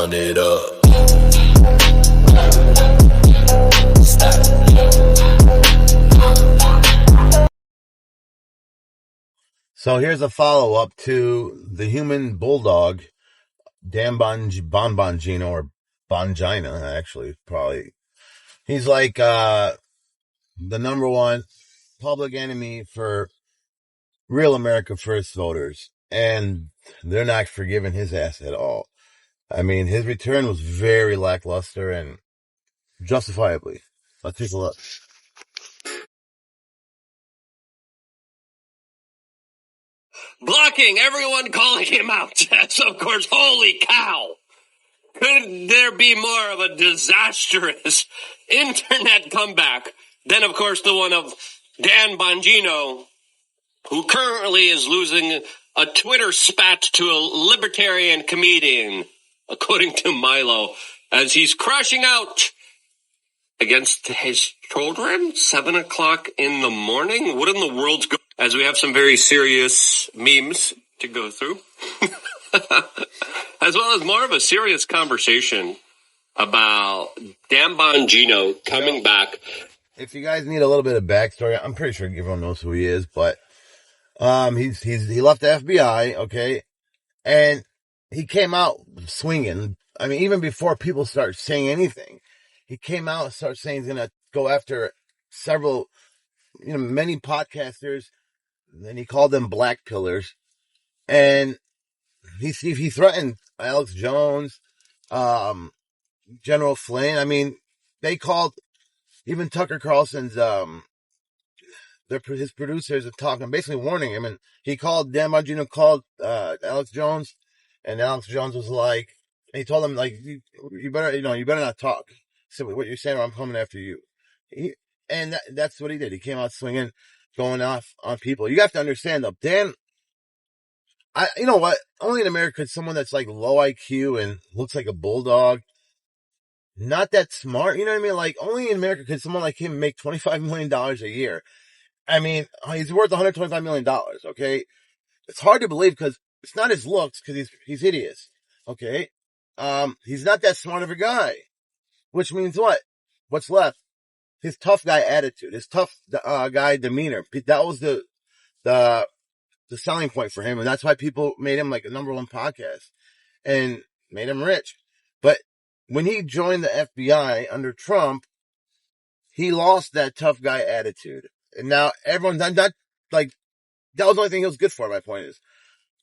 run it up. So here's a follow-up to the human bulldog, Dan-Bongino, or Bongina, actually, probably. He's like the number one public enemy for real America First voters, and they're not forgiving his ass at all. I mean, his return was very lackluster and justifiably. Let's take a look. Blocking everyone calling him out. So, of course, holy cow. Could there be more of a disastrous internet comeback than, of course, the one of Dan-Bongino, who currently is losing a Twitter spat to a libertarian comedian, according to Milo, as he's crashing out against his children, 7 o'clock in the morning. What in the world's going on? As we have some very serious memes to go through, as well as more of a serious conversation about Dan-Bongino coming back. If you guys need a little bit of backstory, I'm pretty sure everyone knows who he is, but he left the FBI, okay, and he came out swinging. I mean, even before people start saying anything, he came out and started saying he's going to go after several, many podcasters, and he called them black pillars, and he threatened Alex Jones, General Flynn. I mean, they called even Tucker Carlson's, his producers are talking, basically warning him, and Dan-Bongino called Alex Jones, and Alex Jones was like, and he told him, like, you better not talk. So what you're saying, or I'm coming after you. And that's what he did. He came out swinging, going off on people. You have to understand, though, you know what? Only in America is someone that's like low IQ and looks like a bulldog, not that smart. You know what I mean? Like, only in America could someone like him make $25 million a year. I mean, he's worth $125 million, okay? It's hard to believe because it's not his looks, because he's hideous, okay? He's not that smart of a guy, which means what? What's left? His tough guy attitude, his tough guy demeanor. That was the selling point for him, and that's why people made him like a number one podcast and made him rich. But when he joined the FBI under Trump, he lost that tough guy attitude. And now everyone's not like, that was the only thing he was good for, my point is.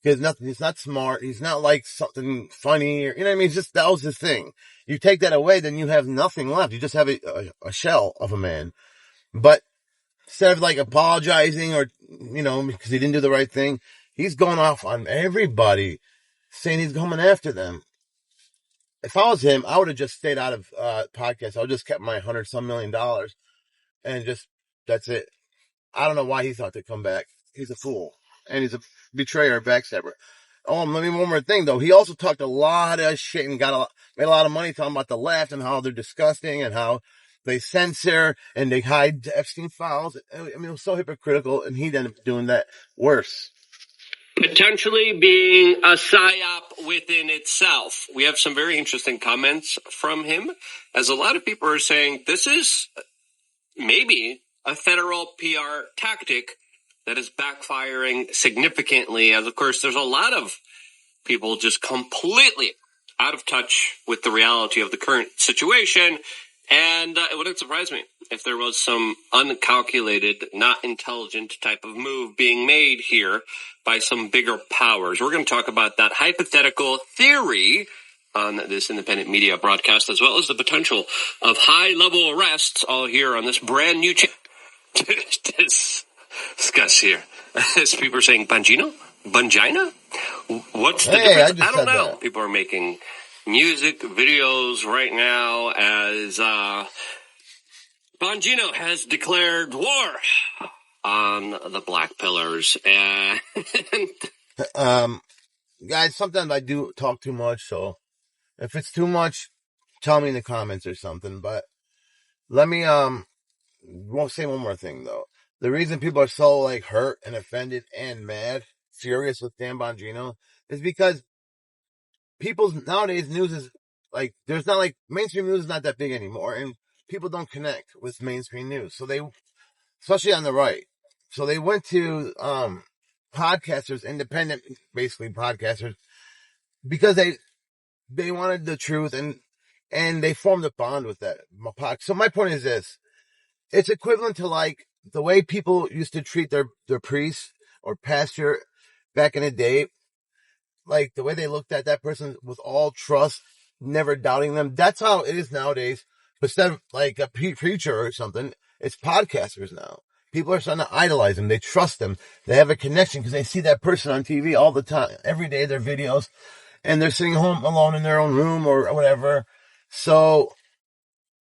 Because he's not smart. He's not like something funny, or, you know what I mean? That was his thing. You take that away, then you have nothing left. You just have a shell of a man. But instead of like apologizing or, because he didn't do the right thing, he's going off on everybody, saying he's coming after them. If I was him, I would have just stayed out of podcasts. I would have just kept my $100-some million and that's it. I don't know why he thought to come back. He's a fool. And he's a betrayer, backstabber. Oh, let me one more thing, though. He also talked a lot of shit and made a lot of money talking about the left and how they're disgusting and how they censor and they hide Epstein files. I mean, it was so hypocritical, and he ended up doing that worse. Potentially being a psyop within itself. We have some very interesting comments from him, as a lot of people are saying this is maybe a federal PR tactic that is backfiring significantly, as of course there's a lot of people just completely out of touch with the reality of the current situation. And it wouldn't surprise me if there was some uncalculated, not intelligent type of move being made here by some bigger powers. We're going to talk about that hypothetical theory on this independent media broadcast, as well as the potential of high-level arrests, all here on this brand new channel. Discuss here. As people are saying, Bongino? Bongina? What's the difference? I don't know. That. People are making music videos right now as Bongino has declared war on the black pillars. And guys, sometimes I do talk too much, so if it's too much, tell me in the comments or something. But let me won't say one more thing though. The reason people are so like hurt and offended and mad, furious with Dan Bongino is because people's nowadays news is like, there's not like, mainstream news is not that big anymore, and people don't connect with mainstream news. So they, especially on the right. So they went to, podcasters, independent, basically podcasters, because they wanted the truth, and they formed a bond with that. So my point is this. It's equivalent to like the way people used to treat their priest or pastor back in the day, like the way they looked at that person with all trust, never doubting them. That's how it is nowadays. But instead of like a preacher or something, it's podcasters now. People are starting to idolize them. They trust them. They have a connection because they see that person on TV all the time, every day, their videos, and they're sitting home alone in their own room or whatever. So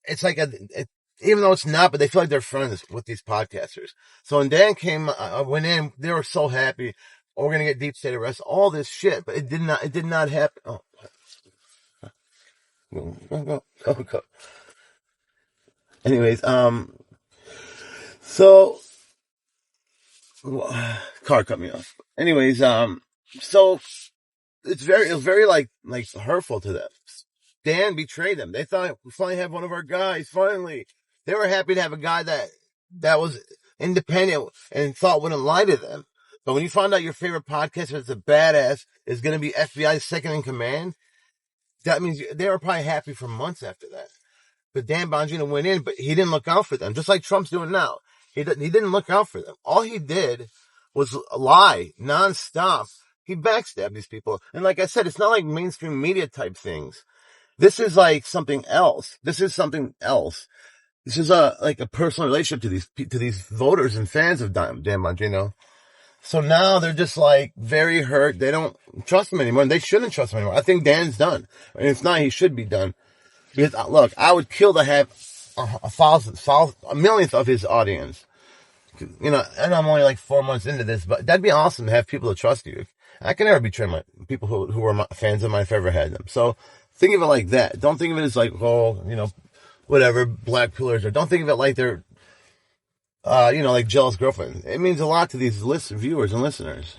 it's like even though it's not, but they feel like they're friends with these podcasters. So when Dan went in, they were so happy. Oh, we're going to get deep state arrest, all this shit, but it did not happen. Oh. Go. Anyways, so, car cut me off. Anyways, so it was very like hurtful to them. Dan betrayed them. They thought we finally have one of our guys. Finally, they were happy to have a guy that was independent and thought wouldn't lie to them. But when you find out your favorite podcaster is a badass, is going to be FBI's second in command, that means they were probably happy for months after that. But Dan-Bongino went in, but he didn't look out for them, just like Trump's doing now. He didn't look out for them. All he did was lie nonstop. He backstabbed these people. And like I said, it's not like mainstream media type things. This is like something else. This is like a personal relationship to these voters and fans of Dan-Bongino. So now they're just like very hurt. They don't trust him anymore, and they shouldn't trust him anymore. I think Dan's done. And if not, he should be done. Because look, I would kill to have a millionth of his audience. You know, and I'm only like 4 months into this, but that'd be awesome to have people to trust you. I can never betray my people who are fans of mine if I ever had them. So think of it like that. Don't think of it as like, oh, you know, whatever, black pillars, or don't think of it like they're, you know, like jealous girlfriend. It means a lot to these viewers and listeners.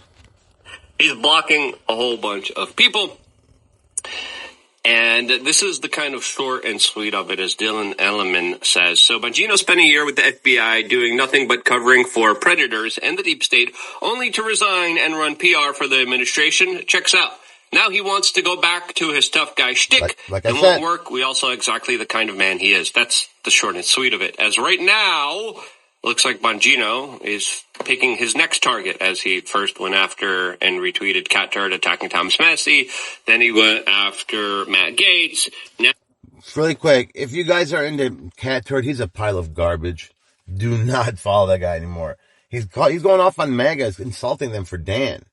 He's blocking a whole bunch of people. And this is the kind of short and sweet of it, as Dylan Elliman says. So Bongino spent a year with the FBI doing nothing but covering for predators and the deep state, only to resign and run PR for the administration. Checks out. Now he wants to go back to his tough guy shtick. Like it won't work. We all saw exactly the kind of man he is. That's the short and sweet of it. As right now, looks like Bongino is picking his next target, as he first went after and retweeted Cat Turd attacking Thomas Massey. Then he went after Matt Gaetz. Now, really quick, if you guys are into Cat Turd, he's a pile of garbage. Do not follow that guy anymore. He's going off on MAGA, insulting them for Dan.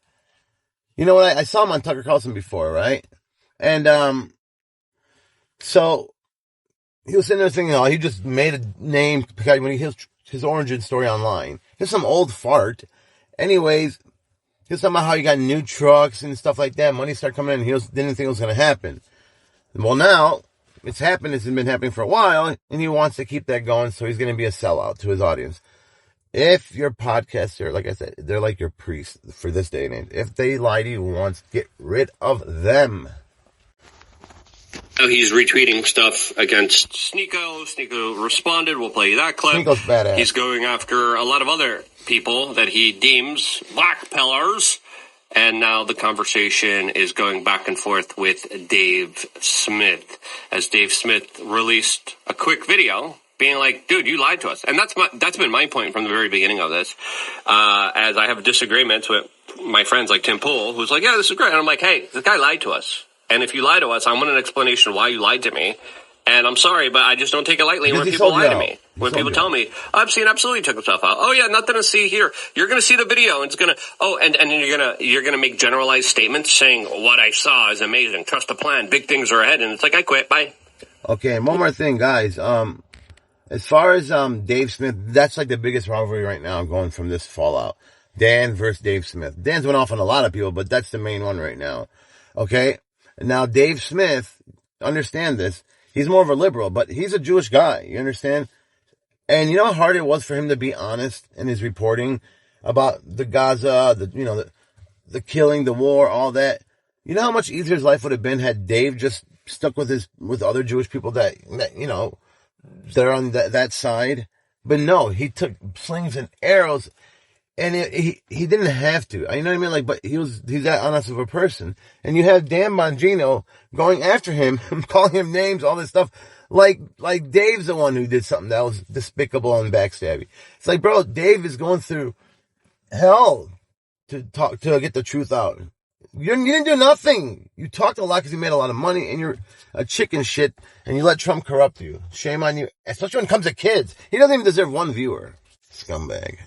You know what? I saw him on Tucker Carlson before, right? And so he was sitting there thinking, oh, he just made a name when he his origin story online. He's some old fart. Anyways, he was talking about how he got new trucks and stuff like that. Money started coming in, and he didn't think it was going to happen. Well, now it's happened. It's been happening for a while, and he wants to keep that going, so he's going to be a sellout to his audience. If your podcaster, like I said, they're like your priest for this day and age. If they lie to you once, get rid of them. Now he's retweeting stuff against Sneeko. Sneeko responded. We'll play you that clip. Sneeko's badass. He's going after a lot of other people that he deems black pillars. And now the conversation is going back and forth with Dave Smith. As Dave Smith released a quick video being like, dude, you lied to us. And that's been my point from the very beginning of this. As I have disagreements with my friends like Tim Pool, who's like, yeah, this is great. And I'm like, hey, this guy lied to us. And if you lie to us, I want an explanation why you lied to me. And I'm sorry, but I just don't take it lightly when people lie to me. When people tell me, Epstein absolutely took himself out. Oh yeah, nothing to see here. You're going to see the video, and it's going to. And you're going to make generalized statements saying what I saw is amazing. Trust the plan. Big things are ahead. And it's like, I quit. Bye. Okay, one more thing, guys. As far as Dave Smith, that's like the biggest rivalry right now going from this fallout. Dan versus Dave Smith. Dan's went off on a lot of people, but that's the main one right now. Okay? Now, Dave Smith, understand this, he's more of a liberal, but he's a Jewish guy, you understand? And you know how hard it was for him to be honest in his reporting about the Gaza, the killing, the war, all that? You know how much easier his life would have been had Dave just stuck with other Jewish people that they're on that side. But no, he took slings and arrows, and he didn't have to. You know what I mean? Like, but he's that honest of a person. And you have Dan-Bongino going after him, calling him names, all this stuff. Like Dave's the one who did something that was despicable and backstabby. It's like, bro, Dave is going through hell to get the truth out. You didn't do nothing. You talked a lot because you made a lot of money, and you're a chicken shit, and you let Trump corrupt you. Shame on you, especially when it comes to kids. He doesn't even deserve one viewer. Scumbag.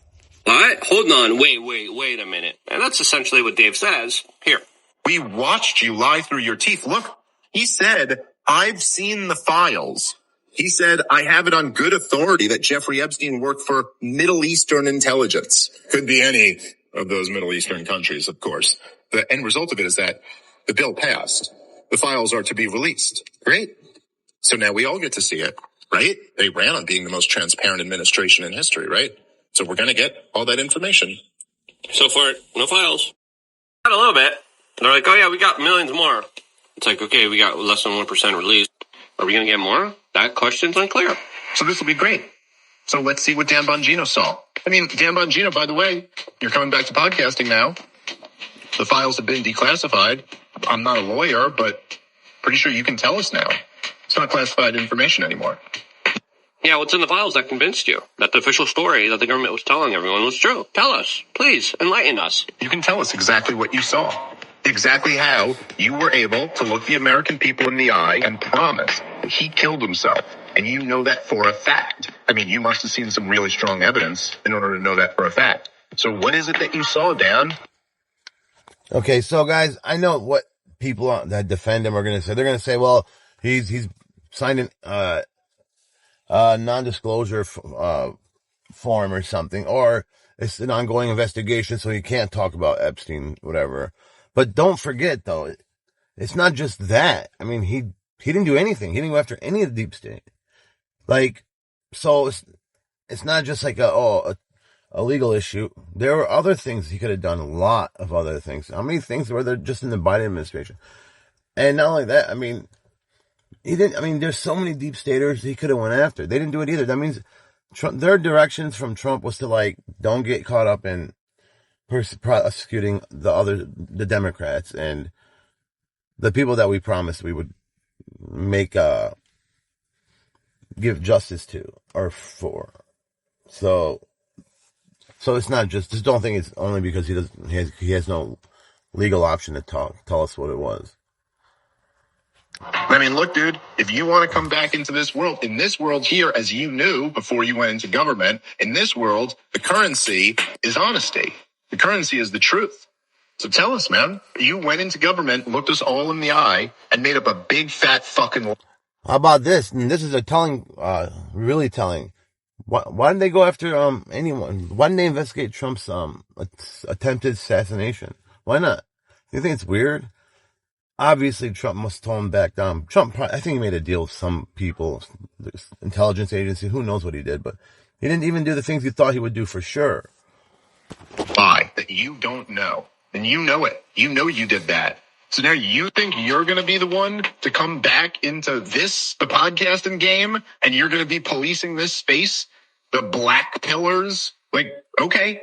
What? Hold on. Wait a minute. And that's essentially what Dave says. Here. We watched you lie through your teeth. Look, he said, I've seen the files. He said, I have it on good authority that Jeffrey Epstein worked for Middle Eastern intelligence. Could be any of those Middle Eastern countries, of course. The end result of it is that the bill passed. The files are to be released. Great. So now we all get to see it, right? They ran on being the most transparent administration in history, right? So we're going to get all that information. So far, no files. Got a little bit. They're like, oh yeah, we got millions more. It's like, okay, we got less than 1% released. Are we going to get more? That question's unclear. So this will be great. So let's see what Dan-Bongino saw. I mean, Dan-Bongino, by the way, you're coming back to podcasting now. The files have been declassified. I'm not a lawyer, but pretty sure you can tell us now. It's not classified information anymore. Yeah, what's in the files that convinced you that the official story that the government was telling everyone was true? Tell us. Please, enlighten us. You can tell us exactly what you saw. Exactly how you were able to look the American people in the eye and promise that he killed himself. And you know that for a fact. I mean, you must have seen some really strong evidence in order to know that for a fact. So what is it that you saw, Dan? Okay, so guys, I know what people that defend him are going to say. They're going to say, well, he's signed a non-disclosure form or something, or it's an ongoing investigation, so he can't talk about Epstein, whatever. But don't forget, though, it's not just that. I mean, he didn't do anything. He didn't go after any of the deep state. Like, so it's not just like a legal issue. There were other things he could have done. A lot of other things. How many things were there just in the Biden administration? And not only that, I mean, he didn't. I mean, there's so many deep staters he could have went after. They didn't do it either. That means their directions from Trump was to, like, don't get caught up in prosecuting the Democrats and the people that we promised we would give justice to or for. So it's not just don't think it's only because he has no legal option to tell us what it was. I mean, look, dude, if you want to come back into this world, in this world here, as you knew before you went into government, in this world, the currency is honesty. The currency is the truth. So tell us, man, you went into government, looked us all in the eye, and made up a big, fat fucking... How about this? And this is really telling. Why didn't they go after anyone? Why didn't they investigate Trump's attempted assassination? Why not? You think it's weird? Obviously, Trump must tone back down. I think he made a deal with some people, the intelligence agency. Who knows what he did? But he didn't even do the things he thought he would do for sure. Lie that you don't know. And you know it. You know you did that. So now you think you're going to be the one to come back into the podcasting game, and you're going to be policing this space? The black pillars? Like, okay.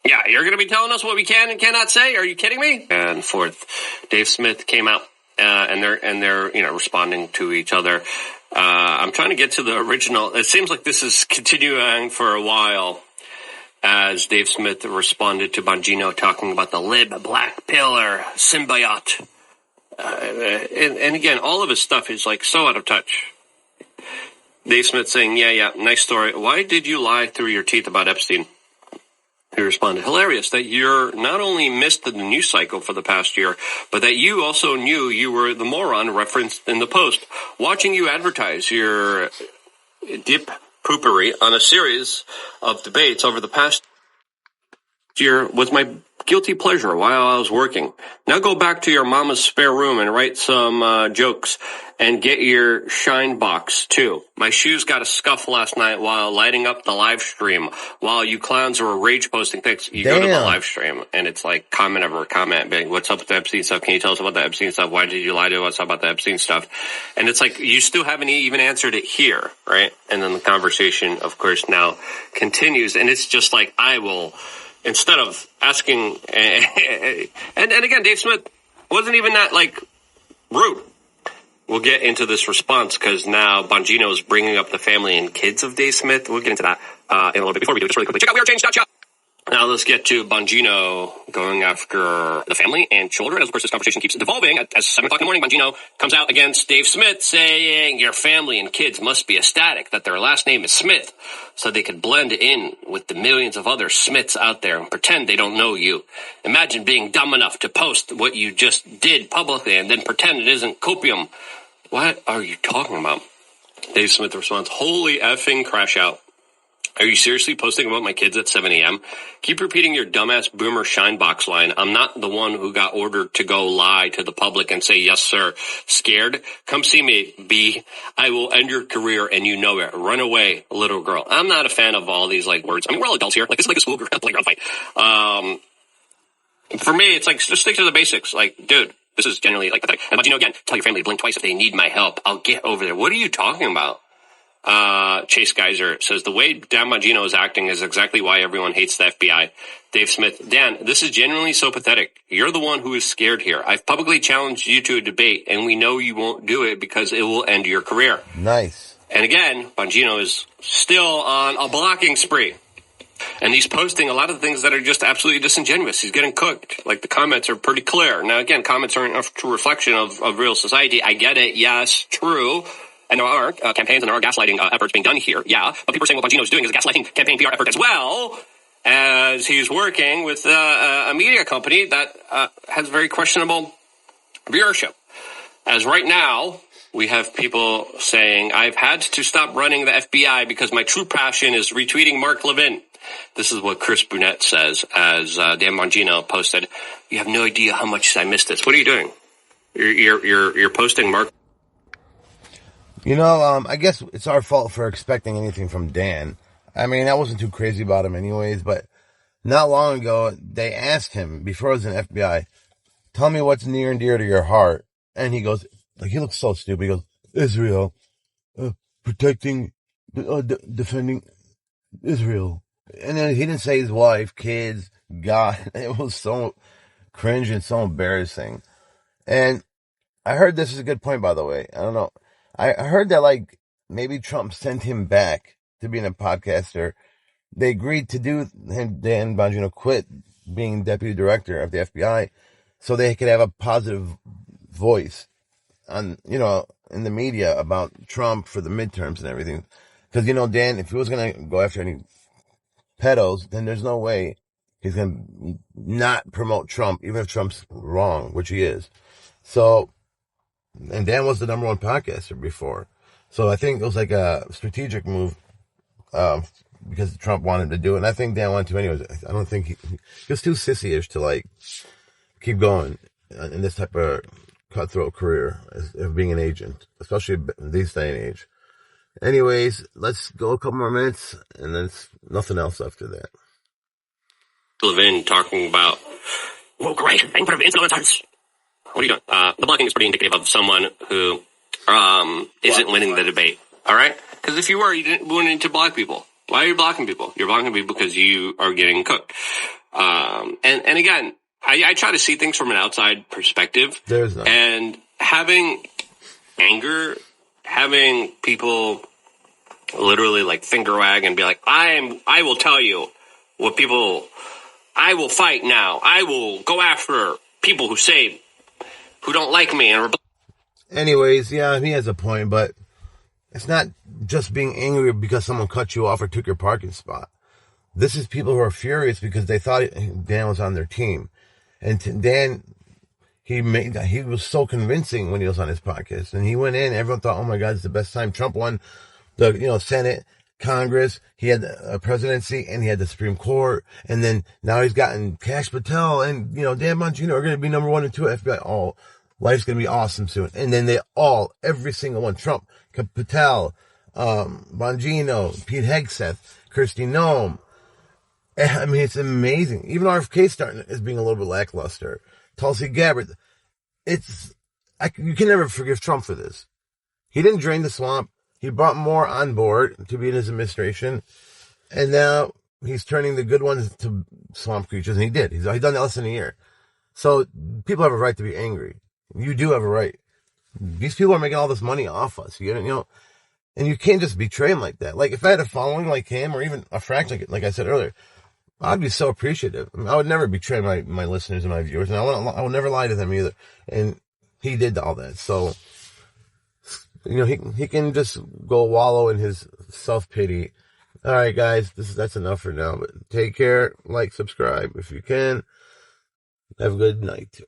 Yeah, you're going to be telling us what we can and cannot say? Are you kidding me? And fourth, Dave Smith came out, and they're responding to each other. I'm trying to get to the original. It seems like this is continuing for a while, as Dave Smith responded to Bongino talking about the lib black pillar symbiote. And again, all of his stuff is like so out of touch. Dave Smith saying, yeah, nice story. Why did you lie through your teeth about Epstein? He responded, hilarious that you're not only missed the news cycle for the past year, but that you also knew you were the moron referenced in the post. Watching you advertise your dip poopery on a series of debates over the past year was my guilty pleasure while I was working. Now go back to your mama's spare room and write some jokes and get your shine box too. My shoes got a scuff last night while lighting up the live stream while you clowns were rage posting things. You go to the live stream and it's like comment over comment being, what's up with the Epstein stuff? Can you tell us about the Epstein stuff? Why did you lie to us about the Epstein stuff? And it's like, you still haven't even answered it here, right? And then the conversation, of course, now continues, and it's just like, I will, instead of asking, and again, Dave Smith wasn't even that, like, rude. We'll get into this response because now Bongino is bringing up the family and kids of Dave Smith. We'll get into that in a little bit. Before we do this really quickly, check out wearechange.shop. Now let's get to Bongino going after the family and children. As of course, this conversation keeps devolving. At 7 o'clock in the morning, Bongino comes out against Dave Smith saying your family and kids must be ecstatic that their last name is Smith so they could blend in with the millions of other Smiths out there and pretend they don't know you. Imagine being dumb enough to post what you just did publicly and then pretend it isn't copium. What are you talking about? Dave Smith responds, holy effing crash out. Are you seriously posting about my kids at 7 a.m.? Keep repeating your dumbass boomer shinebox line. I'm not the one who got ordered to go lie to the public and say, yes, sir. Scared? Come see me, B. I will end your career and you know it. Run away, little girl. I'm not a fan of all these, like, words. I mean, we're all adults here. Like, this is like a school playground fight. For me, it's like, just stick to the basics. Like, dude, this is generally, like, pathetic. And Bongino, again, tell your family to blink twice if they need my help. I'll get over there. What are you talking about? Chase Geyser says the way Dan-Bongino is acting is exactly why everyone hates the FBI. Dave Smith, Dan, this is genuinely so pathetic. You're the one who is scared here. I've publicly challenged you to a debate, and we know you won't do it because it will end your career. Nice. And again, Bongino is still on a blocking spree. And he's posting a lot of things that are just absolutely disingenuous. He's getting cooked. Like, the comments are pretty clear. Now, again, comments aren't a true reflection of real society. I get it. Yes, true. And there are campaigns and there are gaslighting efforts being done here, yeah. But people are saying what Bongino is doing is a gaslighting campaign PR effort as well, as he's working with a media company that has very questionable viewership. As right now, we have people saying, I've had to stop running the FBI because my true passion is retweeting Mark Levin. This is what Chris Brunette says, as Dan-Bongino posted. You have no idea how much I missed this. What are you doing? You're posting Mark. You know, I guess it's our fault for expecting anything from Dan. I mean, I wasn't too crazy about him anyways, but not long ago, they asked him, before he was in FBI, tell me what's near and dear to your heart. And he goes, like, he looks so stupid. He goes, Israel, protecting, defending Israel. And then he didn't say his wife, kids, God. It was so cringe and so embarrassing. And I heard this is a good point, by the way. I don't know. I heard that, like, maybe Trump sent him back to being a podcaster. They agreed to do him, Dan Bongino quit being deputy director of the FBI so they could have a positive voice on, you know, in the media about Trump for the midterms and everything. Because, you know, Dan, if he was going to go after any pedos, then there's no way he's going to not promote Trump, even if Trump's wrong, which he is. So, and Dan was the number one podcaster before. So I think it was like a strategic move, because Trump wanted to do it. And I think Dan wanted to anyways. I don't think he was too sissy-ish to, like, keep going in this type of cutthroat career of being an agent, especially in this day and age. Anyways, let's go a couple more minutes, and then nothing else after that. Levin talking about, oh, great, thank you for influencers. What are you doing? The blocking is pretty indicative of someone who isn't winning the debate, all right? Because if you were, you wouldn't need to block people. Why are you blocking people? You're blocking people because you are getting cooked. And again, I try to see things from an outside perspective. There's none. And having anger, having people literally, like, finger wag and be like, I will tell you what people, I will fight now. I will go after people who don't like me. Anyways, yeah, he has a point, but it's not just being angry because someone cut you off or took your parking spot. This is people who are furious because they thought Dan was on their team. And Dan, he was so convincing when he was on his podcast. And he went in, everyone thought, oh my God, it's the best time. Trump won the, Senate. Congress, he had a presidency, and he had the Supreme Court, and then now he's gotten Kash Patel and, Dan-Bongino are going to be number 1 and 2 at FBI. Oh, life's going to be awesome soon. And then every single one, Trump, Patel, Bongino, Pete Hegseth, Kristi Noem. I mean, it's amazing. Even RFK is being a little bit lackluster. Tulsi Gabbard. You can never forgive Trump for this. He didn't drain the swamp. He brought more on board to be in his administration. And now he's turning the good ones to swamp creatures. And he did. He's done that less than a year. So people have a right to be angry. You do have a right. These people are making all this money off us. And you can't just betray him like that. Like, if I had a following like him, or even a fraction like I said earlier, I'd be so appreciative. I would never betray my listeners and my viewers, and I would never lie to them either. And he did all that. So, he can just go wallow in his self-pity. All right, guys, that's enough for now. But take care, like, subscribe if you can. Have a good night.